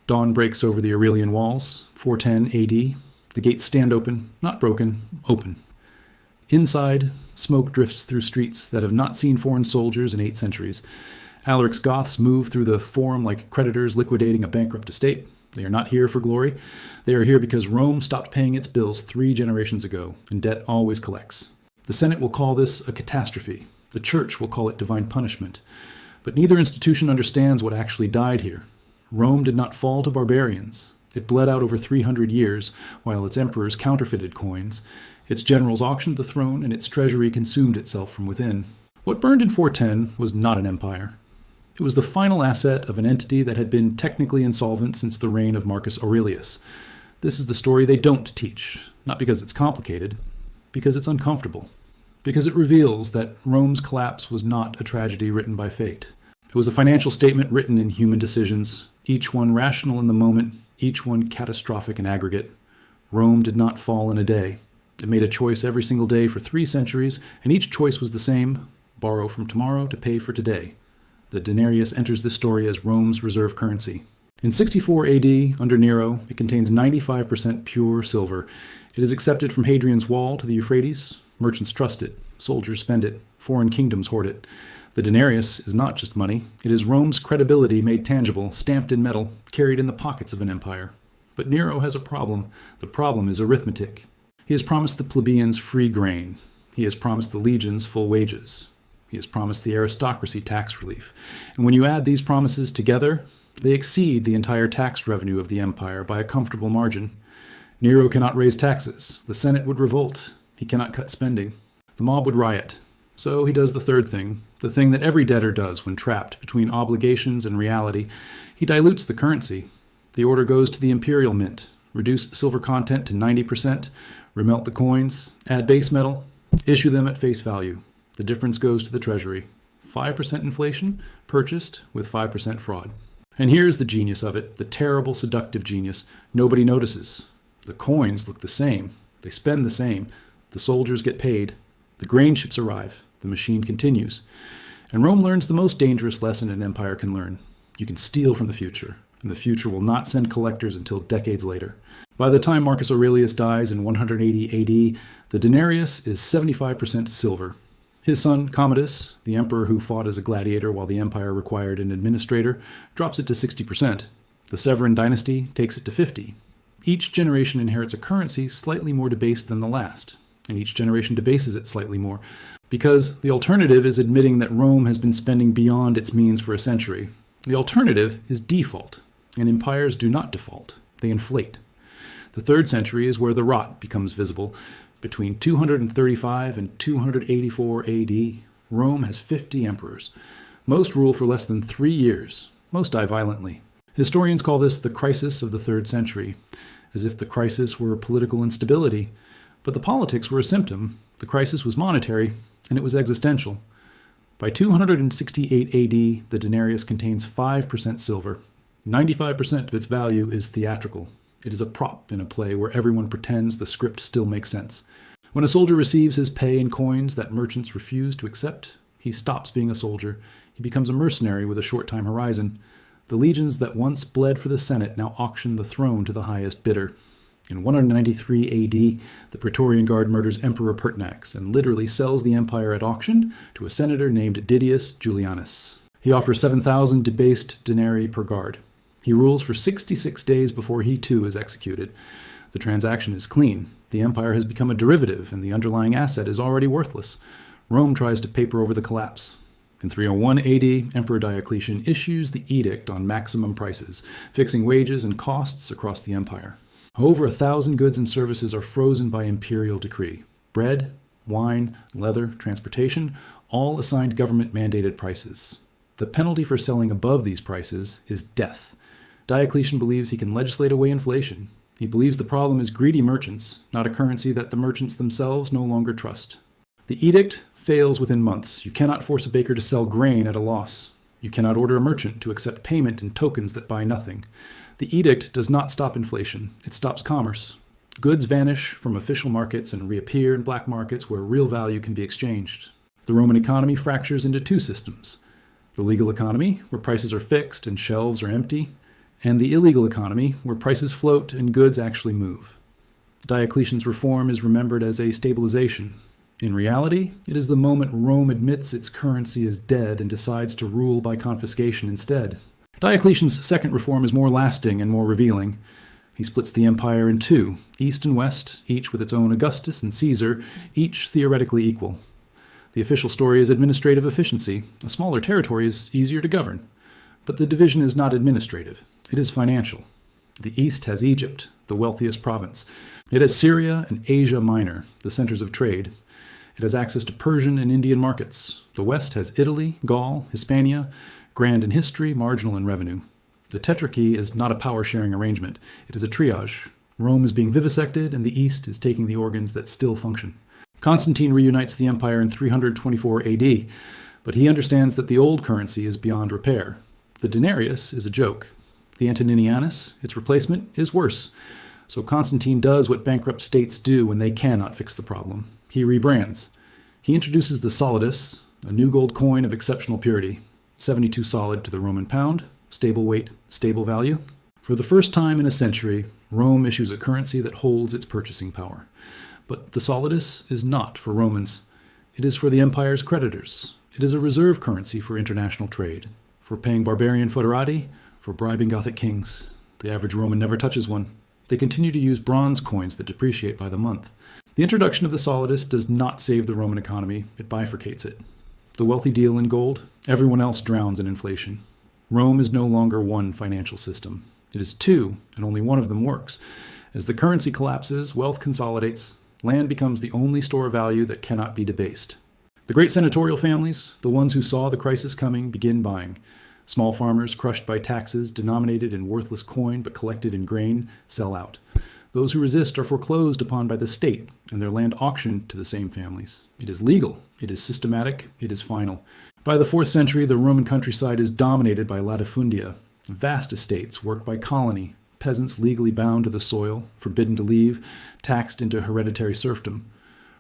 Dawn breaks over the Aurelian walls, 410 AD. The gates stand open, not broken, open. Inside, smoke drifts through streets that have not seen foreign soldiers in 8 centuries. Alaric's Goths move through the forum like creditors liquidating a bankrupt estate. They are not here for glory. They are here because Rome stopped paying its bills 3 generations ago, and debt always collects. The Senate will call this a catastrophe. The Church will call it divine punishment. But neither institution understands what actually died here. Rome did not fall to barbarians. It bled out over 300 years, while its emperors counterfeited coins. Its generals auctioned the throne, and its treasury consumed itself from within. What burned in 410 was not an empire. It was the final asset of an entity that had been technically insolvent since the reign of Marcus Aurelius. This is the story they don't teach, not because it's complicated, because it's uncomfortable. Because it reveals that Rome's collapse was not a tragedy written by fate. It was a financial statement written in human decisions, each one rational in the moment, each one catastrophic in aggregate. Rome did not fall in a day. It made a choice every single day for 3 centuries, and each choice was the same: borrow from tomorrow to pay for today. The denarius enters this story as Rome's reserve currency. In 64 AD, under Nero, it contains 95% pure silver. It is accepted from Hadrian's Wall to the Euphrates. Merchants trust it. Soldiers spend it. Foreign kingdoms hoard it. The denarius is not just money. It is Rome's credibility made tangible, stamped in metal, carried in the pockets of an empire. But Nero has a problem. The problem is arithmetic. He has promised the plebeians free grain. He has promised the legions full wages. He has promised the aristocracy tax relief. And when you add these promises together, they exceed the entire tax revenue of the empire by a comfortable margin. Nero cannot raise taxes. The Senate would revolt. He cannot cut spending. The mob would riot. So he does the third thing, the thing that every debtor does when trapped between obligations and reality. He dilutes the currency. The order goes to the imperial mint. Reduce silver content to 90%, remelt the coins, add base metal, issue them at face value. The difference goes to the treasury. 5% inflation, purchased with 5% fraud. And here's the genius of it, the terrible, seductive genius. Nobody notices. The coins look the same. They spend the same. The soldiers get paid. The grain ships arrive. The machine continues. And Rome learns the most dangerous lesson an empire can learn. You can steal from the future, and the future will not send collectors until decades later. By the time Marcus Aurelius dies in 180 AD, the denarius is 75% silver. His son, Commodus, the emperor who fought as a gladiator while the empire required an administrator, drops it to 60%. The Severan dynasty takes it to 50%. Each generation inherits a currency slightly more debased than the last, and each generation debases it slightly more, because the alternative is admitting that Rome has been spending beyond its means for a century. The alternative is default, and empires do not default. They inflate. The 3rd century is where the rot becomes visible. Between 235 and 284 AD, Rome has 50 emperors. Most rule for less than 3 years. Most die violently. Historians call this the crisis of the 3rd century, as if the crisis were political instability. But the politics were a symptom. The crisis was monetary, and it was existential. By 268 AD, the denarius contains 5% silver. 95% of its value is theatrical. It is a prop in a play where everyone pretends the script still makes sense. When a soldier receives his pay in coins that merchants refuse to accept, he stops being a soldier. He becomes a mercenary with a short-time horizon. The legions that once bled for the Senate now auction the throne to the highest bidder. In 193 AD, the Praetorian Guard murders Emperor Pertinax and literally sells the empire at auction to a senator named Didius Julianus. He offers 7,000 debased denarii per guard. He rules for 66 days before he too is executed. The transaction is clean. The empire has become a derivative, and the underlying asset is already worthless. Rome tries to paper over the collapse. In 301 AD, Emperor Diocletian issues the edict on maximum prices, fixing wages and costs across the empire. Over 1,000 goods and services are frozen by imperial decree. Bread, wine, leather, transportation, all assigned government-mandated prices. The penalty for selling above these prices is death. Diocletian believes he can legislate away inflation. He believes the problem is greedy merchants, not a currency that the merchants themselves no longer trust. The edict fails within months. You cannot force a baker to sell grain at a loss. You cannot order a merchant to accept payment in tokens that buy nothing. The edict does not stop inflation. It stops commerce. Goods vanish from official markets and reappear in black markets where real value can be exchanged. The Roman economy fractures into 2 systems. The legal economy, where prices are fixed and shelves are empty, and the illegal economy, where prices float and goods actually move. Diocletian's reform is remembered as a stabilization. In reality, it is the moment Rome admits its currency is dead and decides to rule by confiscation instead. Diocletian's second reform is more lasting and more revealing. He splits the empire in two, east and west, each with its own Augustus and Caesar, each theoretically equal. The official story is administrative efficiency. A smaller territory is easier to govern. But the division is not administrative. It is financial. The east has Egypt, the wealthiest province. It has Syria and Asia Minor, the centers of trade. It has access to Persian and Indian markets. The west has Italy, Gaul, Hispania, grand in history, marginal in revenue. The tetrarchy is not a power-sharing arrangement. It is a triage. Rome is being vivisected, and the east is taking the organs that still function. Constantine reunites the empire in 324 AD, but he understands that the old currency is beyond repair. The denarius is a joke. The Antoninianus, its replacement, is worse. So Constantine does what bankrupt states do when they cannot fix the problem. He rebrands. He introduces the solidus, a new gold coin of exceptional purity, 72 solid to the Roman pound, stable weight, stable value. For the first time in a century, Rome issues a currency that holds its purchasing power. But the solidus is not for Romans. It is for the empire's creditors. It is a reserve currency for international trade, for paying barbarian foederati, for bribing Gothic kings. The average Roman never touches one. They continue to use bronze coins that depreciate by the month. The introduction of the solidus does not save the Roman economy, it bifurcates it. The wealthy deal in gold, everyone else drowns in inflation. Rome is no longer one financial system. It is two, and only one of them works. As the currency collapses, wealth consolidates, land becomes the only store of value that cannot be debased. The great senatorial families, the ones who saw the crisis coming, begin buying. Small farmers, crushed by taxes, denominated in worthless coin but collected in grain, sell out. Those who resist are foreclosed upon by the state, and their land auctioned to the same families. It is legal, it is systematic, it is final. By the 4th century, the Roman countryside is dominated by latifundia, vast estates worked by colony, peasants legally bound to the soil, forbidden to leave, taxed into hereditary serfdom.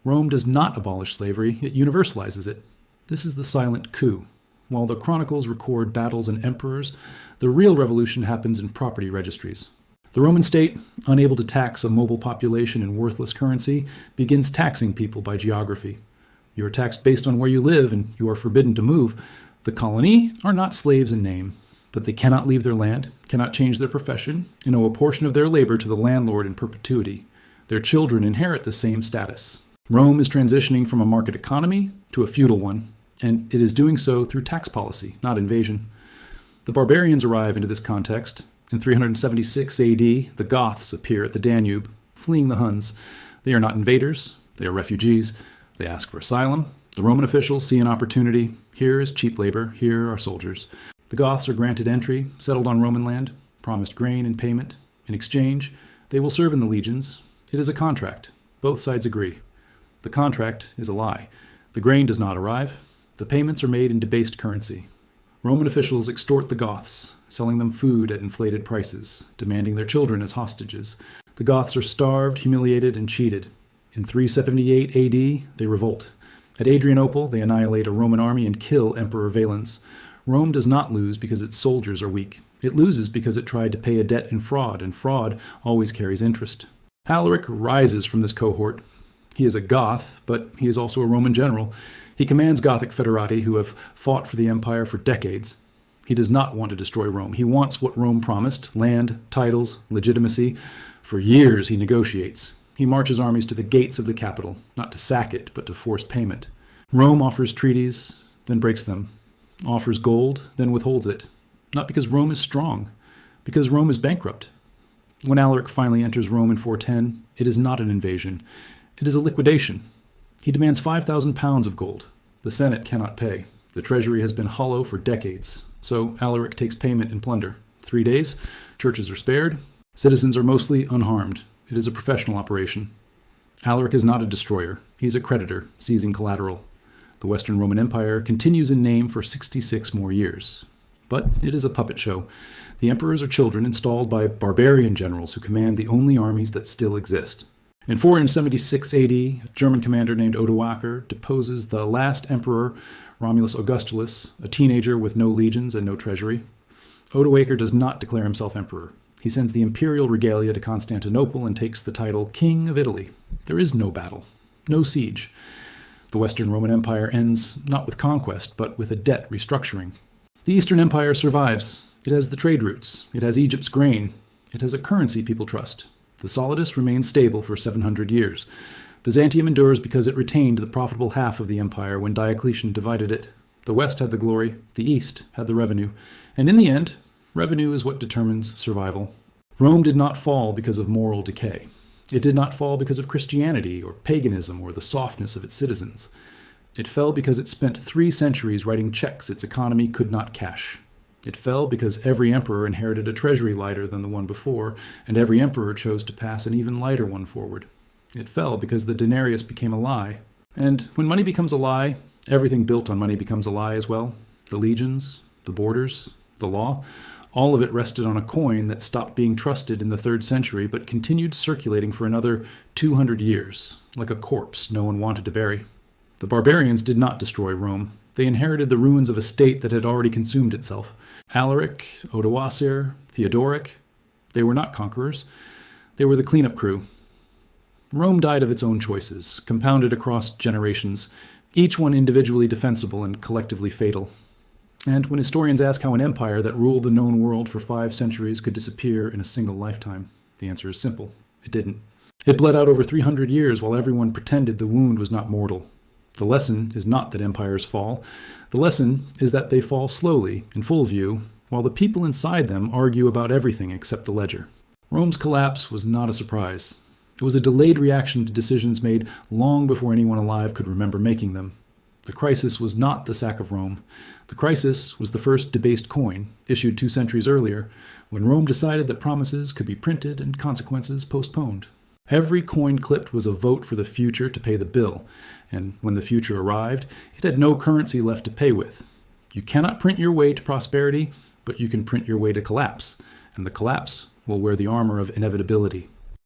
Rome does not abolish slavery, it universalizes it. This is the silent coup. While the chronicles record battles and emperors, the real revolution happens in property registries. The Roman state, unable to tax a mobile population in worthless currency, begins taxing people by geography. You are taxed based on where you live, and you are forbidden to move. The colony are not slaves in name, but they cannot leave their land, cannot change their profession, and owe a portion of their labor to the landlord in perpetuity. Their children inherit the same status. Rome is transitioning from a market economy to a feudal one, and it is doing so through tax policy, not invasion. The barbarians arrive into this context. In 376 AD, the Goths appear at the Danube, fleeing the Huns. They are not invaders, they are refugees. They ask for asylum. The Roman officials see an opportunity. Here is cheap labor, here are soldiers. The Goths are granted entry, settled on Roman land, promised grain in payment. In exchange, they will serve in the legions. It is a contract. Both sides agree. The contract is a lie. The grain does not arrive. The payments are made in debased currency. Roman officials extort the Goths, selling them food at inflated prices, demanding their children as hostages. The Goths are starved, humiliated, and cheated. In 378 AD, they revolt. At Adrianople, they annihilate a Roman army and kill Emperor Valens. Rome does not lose because its soldiers are weak. It loses because it tried to pay a debt in fraud, and fraud always carries interest. Alaric rises from this cohort. He is a Goth, but he is also a Roman general. He commands Gothic foederati who have fought for the empire for decades. He does not want to destroy Rome. He wants what Rome promised: land, titles, legitimacy. For years he negotiates. He marches armies to the gates of the capital, not to sack it, but to force payment. Rome offers treaties, then breaks them. Offers gold, then withholds it. Not because Rome is strong, because Rome is bankrupt. When Alaric finally enters Rome in 410, it is not an invasion. It is a liquidation. He demands 5,000 pounds of gold. The Senate cannot pay. The treasury has been hollow for decades. So Alaric takes payment in plunder. 3 days, churches are spared. Citizens are mostly unharmed. It is a professional operation. Alaric is not a destroyer. He is a creditor, seizing collateral. The Western Roman Empire continues in name for 66 more years. But it is a puppet show. The emperors are children installed by barbarian generals who command the only armies that still exist. In 476 AD, a German commander named Odoacer deposes the last emperor, Romulus Augustulus, a teenager with no legions and no treasury. Odoacer does not declare himself emperor. He sends the imperial regalia to Constantinople and takes the title King of Italy. There is no battle, no siege. The Western Roman Empire ends not with conquest, but with a debt restructuring. The Eastern Empire survives. It has the trade routes. It has Egypt's grain. It has a currency people trust. The solidus remains stable for 700 years. Byzantium endures because it retained the profitable half of the empire when Diocletian divided it. The West had the glory, the East had the revenue. And in the end, revenue is what determines survival. Rome did not fall because of moral decay. It did not fall because of Christianity or paganism or the softness of its citizens. It fell because it spent 3 centuries writing checks its economy could not cash. It fell because every emperor inherited a treasury lighter than the one before, and every emperor chose to pass an even lighter one forward. It fell because the denarius became a lie. And when money becomes a lie, everything built on money becomes a lie as well. The legions, the borders, the law, all of it rested on a coin that stopped being trusted in the 3rd century but continued circulating for another 200 years, like a corpse no one wanted to bury. The barbarians did not destroy Rome. They inherited the ruins of a state that had already consumed itself. Alaric, Odoacer, Theodoric, they were not conquerors. They were the cleanup crew. Rome died of its own choices, compounded across generations, each one individually defensible and collectively fatal. And when historians ask how an empire that ruled the known world for 5 centuries could disappear in a single lifetime, the answer is simple. It didn't. It bled out over 300 years while everyone pretended the wound was not mortal. The lesson is not that empires fall. The lesson is that they fall slowly, in full view, while the people inside them argue about everything except the ledger. Rome's collapse was not a surprise. It was a delayed reaction to decisions made long before anyone alive could remember making them. The crisis was not the sack of Rome. The crisis was the first debased coin, issued 2 centuries earlier, when Rome decided that promises could be printed and consequences postponed. Every coin clipped was a vote for the future to pay the bill, and when the future arrived, it had no currency left to pay with. You cannot print your way to prosperity, but you can print your way to collapse, and the collapse will wear the armor of inevitability.